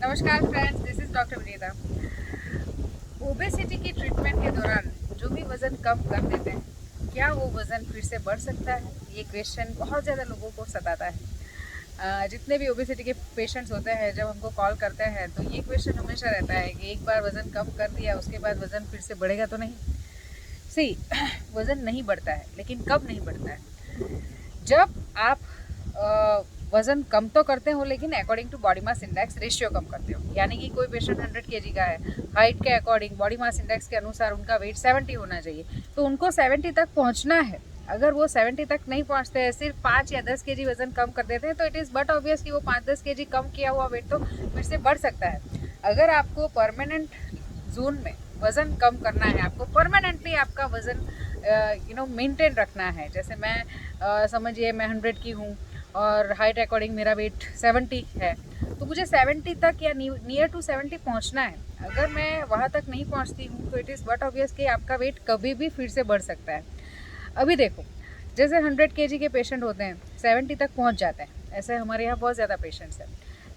नमस्कार friends, this is doctor Vinita. Obesity की treatment के दौरान जो भी वज़न कम कर देते हैं, क्या वो वज़न फिर से बढ़ सकता है? ये क्वेश्चन बहुत ज़्यादा लोगों को सताता है। जितने भी ओबेसिटी के पेशेंट्स होते हैं, जब हमको कॉल करते हैं तो ये क्वेश्चन हमेशा रहता है कि एक बार वज़न कम कर दिया, उसके बाद वज़न फिर से बढ़ेगा तो नहीं? सी वज़न नहीं बढ़ता है, लेकिन कब नहीं बढ़ता है? जब आप वज़न कम तो करते हो, लेकिन according to body mass index ratio कम करते हो। यानी कि कोई पेशेंट 100 केजी का है, हाइट के अकॉर्डिंग बॉडी मास इंडेक्स के अनुसार उनका वेट 70 होना चाहिए, तो उनको 70 तक पहुंचना है। अगर वो 70 तक नहीं पहुंचते हैं, सिर्फ 5 या 10 केजी वज़न कम कर देते हैं, तो इट इज़ बट ऑब्वियस कि वो 5-10 केजी कम किया हुआ वेट तो फिर से बढ़ सकता है। अगर आपको परमानेंट जोन में वज़न कम करना है, आपको परमानेंटली आपका वज़न मेंटेन रखना है। जैसे मैं समझिए मैं 100 की हूँ और हाइट अकॉर्डिंग मेरा वेट 70 है, तो मुझे 70 तक या नियर टू 70 पहुँचना है। अगर मैं वहाँ तक नहीं पहुँचती हूँ तो इट इज़ बट ऑब्वियस कि आपका वेट कभी भी फिर से बढ़ सकता है। अभी देखो, जैसे 100 केजी के पेशेंट होते हैं, 70 तक पहुँच जाते हैं। ऐसे हमारे यहाँ बहुत ज़्यादा पेशेंट्स हैं।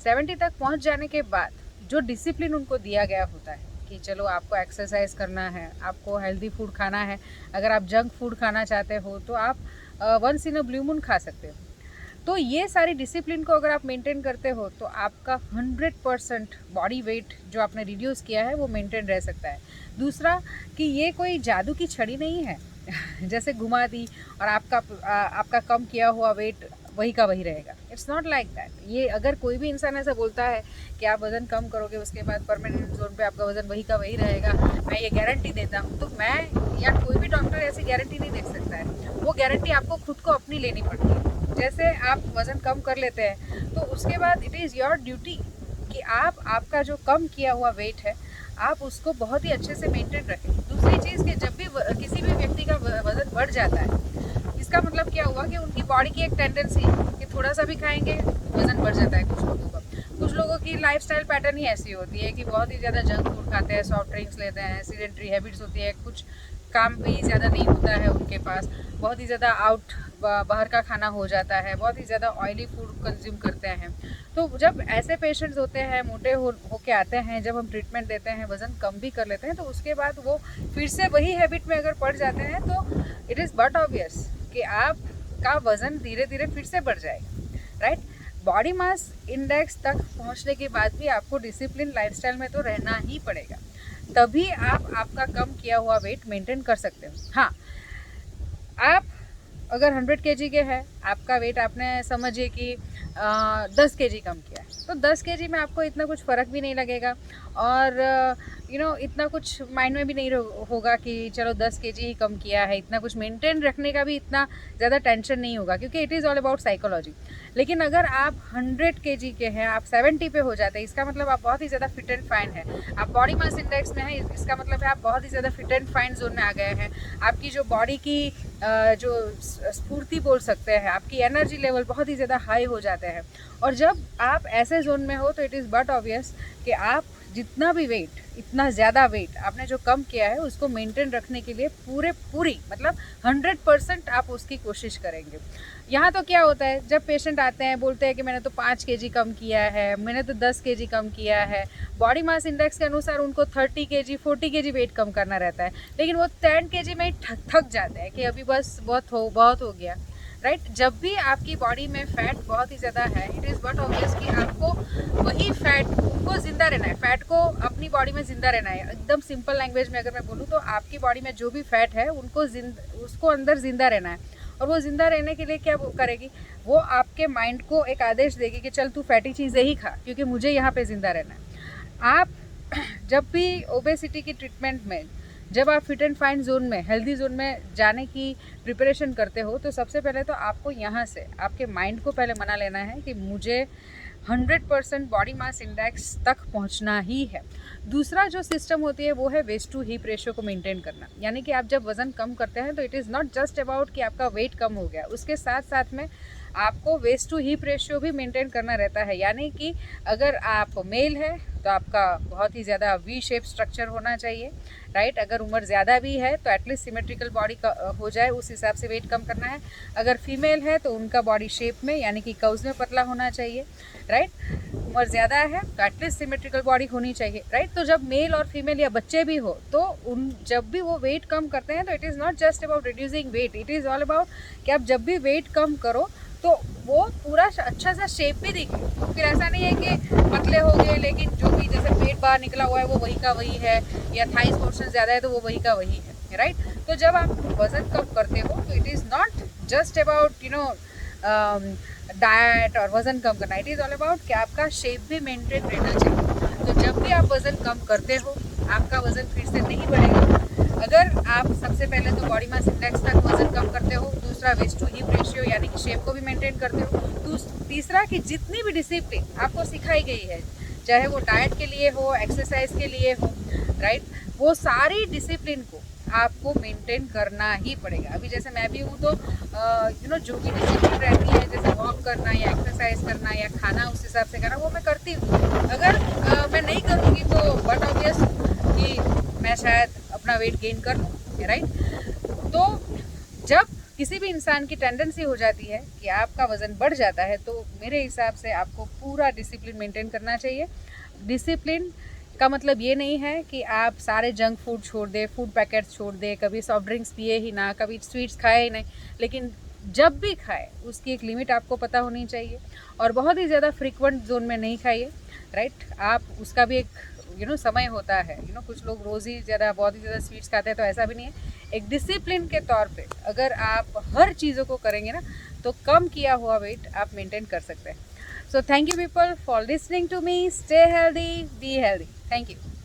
70 तक पहुँच जाने के बाद जो डिसिप्लिन उनको दिया गया होता है कि चलो आपको एक्सरसाइज करना है, आपको हेल्दी फूड खाना है, अगर आप जंक फूड खाना चाहते हो तो आप once in a blue moon खा सकते हो। तो ये सारी डिसिप्लिन को अगर आप मेंटेन करते हो तो आपका 100% बॉडी वेट जो आपने रिड्यूस किया है वो मेंटेन रह सकता है। दूसरा कि ये कोई जादू की छड़ी नहीं है जैसे घुमा दी और आपका कम किया हुआ वेट वही का वही रहेगा। It's not like that. ये अगर कोई भी इंसान ऐसा बोलता है कि आप वज़न कम करोगे उसके बाद परमानेंट जोन पे आपका वज़न वही का वही रहेगा, मैं ये गारंटी देता हूँ, तो मैं या कोई भी डॉक्टर ऐसी गारंटी नहीं दे सकता है। वो गारंटी आपको खुद को अपनी लेनी पड़ती है। जैसे आप वज़न कम कर लेते हैं तो उसके बाद इट इज़ योर ड्यूटी कि आप आपका जो कम किया हुआ वेट है आप उसको बहुत ही अच्छे से मेंटेन रखें। दूसरी चीज़ कि जब भी किसी भी व्यक्ति का वज़न बढ़ जाता है, इसका मतलब क्या हुआ कि उनकी बॉडी की एक टेंडेंसी है कि थोड़ा सा भी खाएंगे वज़न बढ़ जाता है कुछ लोगों का। कुछ लोगों की लाइफस्टाइल पैटर्न ही ऐसी होती है कि बहुत ही ज़्यादा जंक फूड खाते हैं, सॉफ्ट ड्रिंक्स लेते हैं, सीडेंट्री हैबिट्स होती है, कुछ काम भी ज़्यादा नहीं होता है उनके पास, बहुत ही ज़्यादा बाहर का खाना हो जाता है, बहुत ही ज़्यादा ऑयली फूड कंज्यूम करते हैं। तो जब ऐसे पेशेंट्स होते हैं, मोटे होके आते हैं, जब हम ट्रीटमेंट देते हैं, वज़न कम भी कर लेते हैं, तो उसके बाद वो फिर से वही हैबिट में अगर पड़ जाते हैं तो इट इज़ बट ऑब्वियस कि आपका वज़न धीरे धीरे फिर से बढ़ जाएगा, राइट। बॉडी मास इंडेक्स तक पहुंचने के बाद भी आपको डिसिप्लिन लाइफस्टाइल में तो रहना ही पड़ेगा, तभी आप आपका कम किया हुआ वेट मेंटेन कर सकते हो। हाँ, आप अगर 100 केजी के हैं, आपका वेट आपने समझिए कि 10 केजी कम किया है, तो 10 केजी में आपको इतना कुछ फ़र्क भी नहीं लगेगा और इतना कुछ माइंड में भी नहीं होगा कि चलो 10 केजी ही कम किया है, इतना कुछ मेंटेन रखने का भी इतना ज़्यादा टेंशन नहीं होगा, क्योंकि it is all about psychology. लेकिन अगर आप 100 केजी के हैं, आप 70 पे हो जाते हैं, इसका मतलब आप बहुत ही ज़्यादा फिट एंड फाइन है। आप बॉडी मास इंडेक्स में है, इसका मतलब है आप बहुत ही ज़्यादा फिट एंड फाइन जोन में आ गए हैं। आपकी जो बॉडी की जो स्फूर्ति बोल सकते हैं, आपकी एनर्जी लेवल बहुत ही ज़्यादा हाई हो जाते हैं। और जब आप ऐसे जोन में हो तो इट इज़ बट ऑब्वियस कि आप जितना भी वेट, इतना ज़्यादा वेट आपने जो कम किया है उसको मेंटेन रखने के लिए पूरी मतलब 100% आप उसकी कोशिश करेंगे। यहाँ तो क्या होता है, जब पेशेंट आते हैं बोलते हैं कि मैंने तो 5 केजी कम किया है, मैंने तो 10 केजी कम किया है, बॉडी मास इंडेक्स के अनुसार उनको 30 केजी 40 केजी वेट कम करना रहता है, लेकिन वो 10 केजी में ही थक जाते हैं कि अभी बस बहुत हो गया, राइट। जब भी आपकी बॉडी में फैट बहुत ही ज़्यादा है, इट इज़ बट ऑब्वियस कि आपको वही फैट को ज़िंदा रहना है, फैट को अपनी बॉडी में ज़िंदा रहना है। एकदम सिंपल लैंग्वेज में अगर मैं बोलूँ तो आपकी बॉडी में जो भी फैट है उसको अंदर ज़िंदा रहना है। और वो ज़िंदा रहने के लिए क्या वो करेगी, वो आपके माइंड को एक आदेश देगी कि चल तू फैटी चीज़ें ही खा, क्योंकि मुझे यहाँ पे ज़िंदा रहना है। आप जब भी ओबेसिटी की ट्रीटमेंट में, जब आप फिट एंड फाइन जोन में, हेल्दी जोन में जाने की प्रिपरेशन करते हो, तो सबसे पहले तो आपको यहाँ से आपके माइंड को पहले मना लेना है कि मुझे 100% बॉडी मास इंडेक्स तक पहुँचना ही है। दूसरा जो सिस्टम होती है वो है वेस्ट टू हीप रेशियो को मेंटेन करना। यानी कि आप जब वज़न कम करते हैं तो it is not just about कि आपका वेट कम हो गया, उसके साथ साथ में आपको वेस्ट टू हीप रेशियो भी मेंटेन करना रहता है। यानी कि अगर आप मेल है तो आपका बहुत ही ज़्यादा वी शेप स्ट्रक्चर होना चाहिए, राइट। अगर उम्र ज़्यादा भी है तो एटलीस्ट सिमेट्रिकल बॉडी का हो जाए, उस हिसाब से वेट कम करना है। अगर फीमेल है तो उनका बॉडी शेप में यानी कि कर्व्स में पतला होना चाहिए, राइट। उम्र ज़्यादा है तो एटलीस्ट सिमेट्रिकल बॉडी होनी चाहिए, राइट। तो जब मेल और फीमेल या बच्चे भी हो तो उन जब भी वो वेट कम करते हैं तो it is not just about reducing weight, it is all about कि आप जब भी वेट कम करो तो वो पूरा अच्छा सा शेप भी दिखे। फिर ऐसा नहीं है कि पतले हो गए लेकिन जो भी जैसे पेट बाहर निकला हुआ है वो वही का वही है, या थाइस पोर्शन ज़्यादा है तो वो वही का वही है, राइट। तो जब आप वज़न कम करते हो तो it is not just about diet और वज़न कम करना, इट इज़ ऑल अबाउट कि आपका शेप भी मेंटेन रहना चाहिए। तो जब भी आप वज़न कम करते हो आपका वज़न फिर से नहीं बढ़ेगा। अगर आप सबसे पहले तो बॉडी मास इंडेक्स तक वज़न कम करते हो, दूसरा वेस्ट टू हिप रेशियो यानी कि शेप को भी मेंटेन करते हो, तीसरा कि जितनी भी डिसिप्लिन आपको सिखाई गई है, चाहे वो डाइट के लिए हो, एक्सरसाइज के लिए हो, राइट, वो सारी डिसिप्लिन को आपको मेंटेन करना ही पड़ेगा। अभी जैसे मैं भी हूँ तो जो भी डिसिप्लिन रहती है जैसे वॉक करना या एक्सरसाइज करना या खाना उस हिसाब से करना वो मैं करती हूँ। अगर मैं नहीं करूँगी तो बट ऑब्वियस कि मैं शायद अपना वेट गेन कर लूँ, राइट। तो जब किसी भी इंसान की टेंडेंसी हो जाती है कि आपका वज़न बढ़ जाता है तो मेरे हिसाब से आपको पूरा डिसिप्लिन मेंटेन करना चाहिए। डिसिप्लिन का मतलब ये नहीं है कि आप सारे जंक फूड छोड़ दें, फूड पैकेट्स छोड़ दें, कभी सॉफ्ट ड्रिंक्स पिए ही ना, कभी स्वीट्स खाए ही नहीं, लेकिन जब भी खाए उसकी एक लिमिट आपको पता होनी चाहिए और बहुत ही ज़्यादा फ्रीक्वेंट जोन में नहीं खाइए, राइट। आप उसका भी एक समय होता है, कुछ लोग रोज़ ही बहुत ही ज़्यादा स्वीट्स खाते हैं, तो ऐसा भी नहीं है। एक डिसिप्लिन के तौर पे अगर आप हर चीज़ों को करेंगे ना तो कम किया हुआ वेट आप मेंटेन कर सकते हैं। So thank you people for listening to me. Stay healthy, be healthy. Thank you.